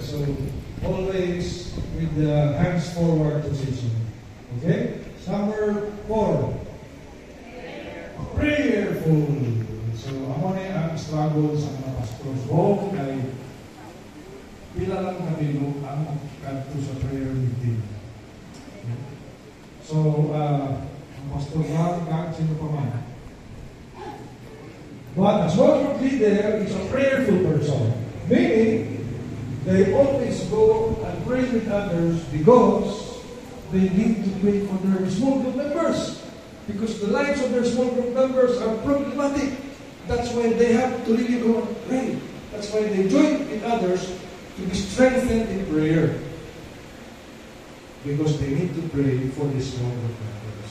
So, always with the hands forward position. Okay? Number 4. Prayerful. So, amo na ang struggle sa mga pastors. Huwag ay pila lang kabilog ang kanto sa prayer meeting. So, ang pastor lang, sino pa man. But a small group leader is a prayerful person. Meaning, they always go and pray with others because they need to pray for their small group members. Because the lives of their small group members are problematic. That's why they have to really go and pray. That's why they join with others to be strengthened in prayer. Because they need to pray for the small group members.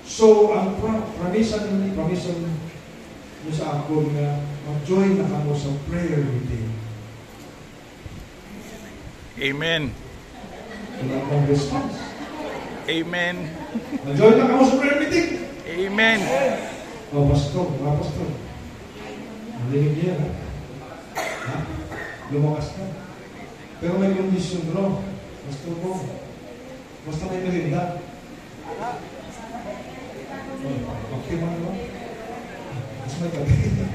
So, ang promisan nyo sa ako na mag-join na kamo sa prayer meeting. Amen. Wala akong response. Amen. Mag-join na kamo sa prayer meeting. Amen. Pastor, mga pastor. Nalinig niya, ha? Lumakas ka. Pero may kondisyon, bro. Pastor ko. Basta may merinda. Okay man ba? Mas may kape.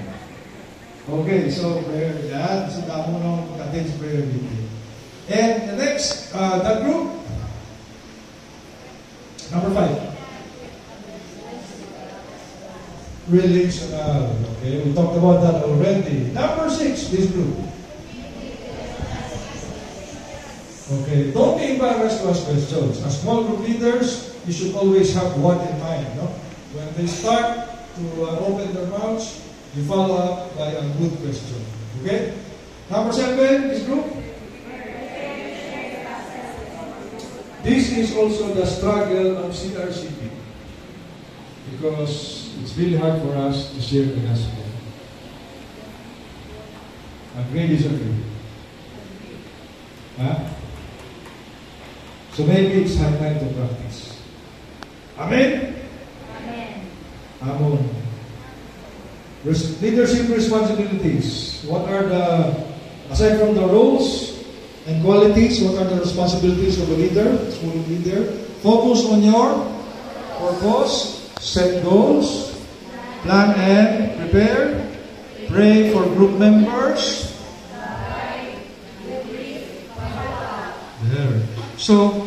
Okay, so prayer yan. So damo nung katin sa prayer meeting. And the next, that group, number 5. Relational. Okay, we talked about that already. Number 6, this group. Okay, don't be embarrassed to ask questions. As small group leaders, you should always have one in mind. No? When they start to open their mouths, you follow up by a good question. Okay? Number 7, this group. This is also the struggle of CRCP. Because it's really hard for us to share the gospel. Agree, disagree? Huh? So maybe it's high time to practice. Amen? Amen. Amen. Leadership responsibilities. What are the, aside from the roles and qualities, what are the responsibilities of a leader, school leader? Focus on your purpose, set goals, plan and prepare, pray for group members. There. So,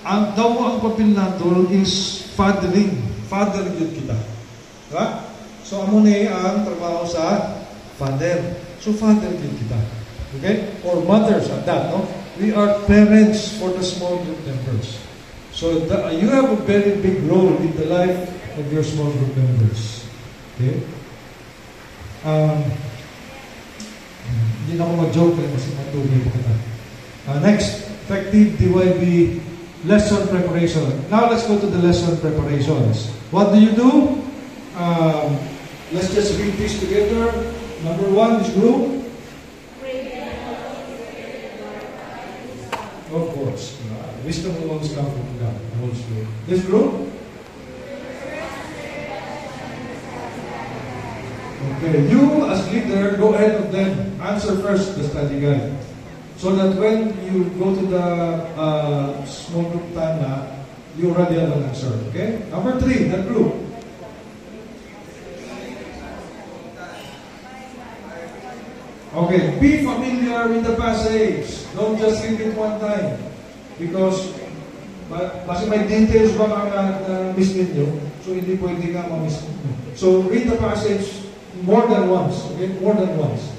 ang papel natin is fathering. Father yun kita. Diba? So, amo na ang trabaho sa father. So, father yun kita. Okay? Or mothers at that, no? We are parents for the small group members. So, you have a very big role in the life of your small group members. Okay? Hindi na ako mag-joke kasi matulog ko kita. Next, effective DYB lesson preparation. Now let's go to the lesson preparations. What do you do? Let's just read this together. Number 1 is group. Of course. Wisdom will always come from God. This group? Okay, you as leader, go ahead of them. Answer first the study guide. So that when you go to the small group time you already have an answer. Okay? Number 3, that group. Okay, be familiar with the passage. Don't just read it one time. Because kasi may details ba ang miss ninyo, so hindi pwede nga ma-miss ninyo. So read the passage more than once. Okay? More than once.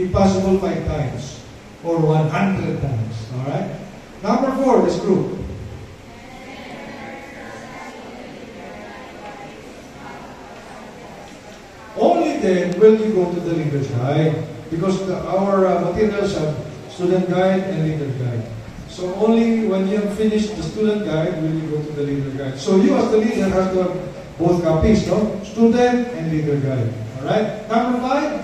If possible, 5 times. Or 100 times. Alright? Number 4, this group. Only then will you go to the leader's guide. Because our materials have student guide and leader guide. So only when you have finished the student guide will you go to the leader guide. So you as the leader have to have both copies, no? Student and leader guide. Alright? Number 5.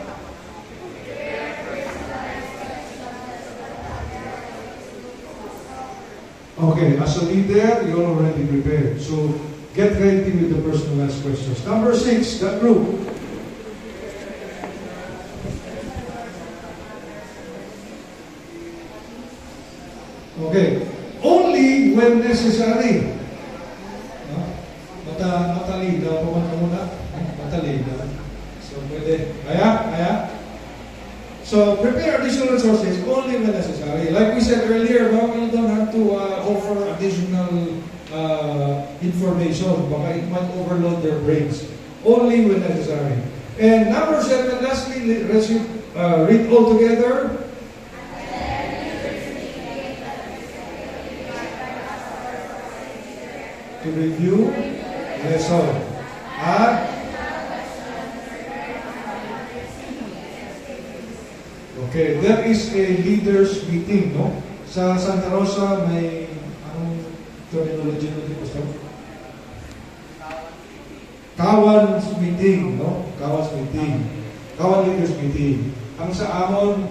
Okay, as a leader, you're already prepared. So, get ready with the personalized questions. Number 6, that group. Okay. Only when necessary. Matalida po man muna. Matalida. So, pwede. Kaya. So, prepare additional resources only when necessary. Like we said earlier, no, you don't have to offer additional information. Baka it might overload their brains. Only when necessary. And number 7, lastly, let's read all together. To review lesson. Okay, there is a leaders meeting, no? Sa Santa Rosa may anong terminology natin gusto? Kawan's meeting, no? Kawan's meeting. Kawan leaders meeting. Ang sa amon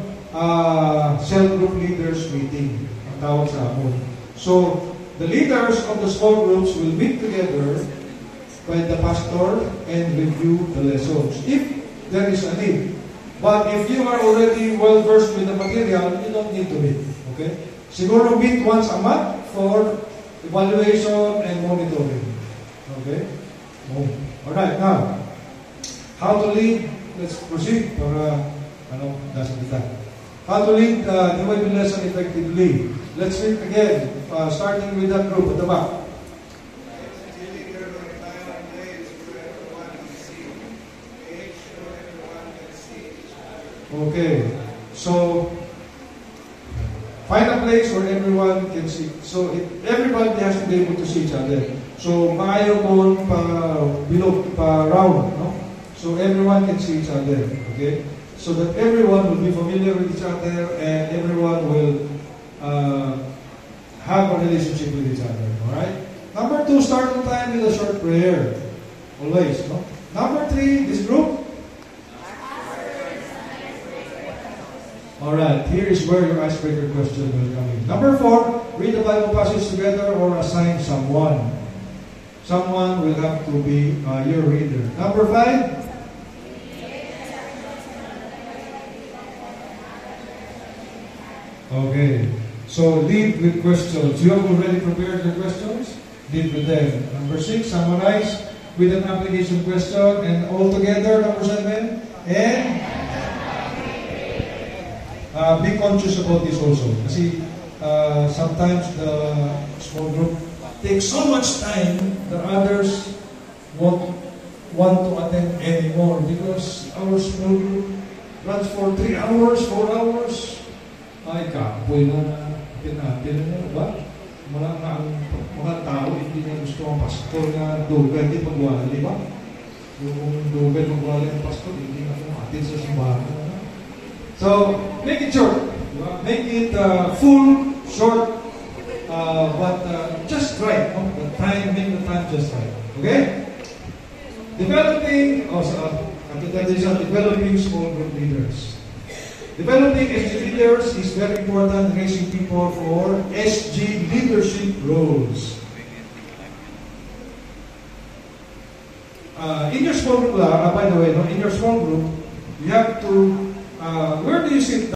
cell group leaders meeting. Ang tawag sa amon. So, the leaders of the small groups will meet together by the pastor and review the lessons if there is a need. But if you are already well versed with the material, you don't need to meet. Okay? Siguro meet once a month for evaluation and monitoring. Okay? Alright, now, how to lead? Let's proceed para nasa kita. How to lead the Bible lesson effectively. Let's read again, starting with that group at the back. Okay, so find a place where everyone can see. So everybody has to be able to see each other. So maayo mo pa round, no? So everyone can see each other. Okay, so that everyone will be familiar with each other and everyone will have a relationship with each other. All right. Number 2, start on time with a short prayer. Always, no? Number 3, this group. Alright, here is where your icebreaker question will come in. Number 4, read the Bible passage together or assign someone. Someone will have to be your reader. Number 5, okay, so lead with questions. You have already prepared your questions? Lead with them. Number 6, summarize with an application question. And all together, number 7, and be conscious about this also. Kasi sometimes the small group takes so much time that others won't want to attend anymore because our small group runs for 3 hours, 4 hours. Ay, kapoy na pinapil na, ba? Mga tao, hindi na gusto ang pastor na dugan, hindi pagwali, ba? Yung dugan magwali ang pastor, hindi na kumatin sa simbahan. So, make it short. Make it full, short, but just right. The time, make the time just right. Okay? Developing small group leaders. Developing SG leaders is very important, raising people for SG leadership roles. In your small group, by the way, in your small group, you have to, where do you sit?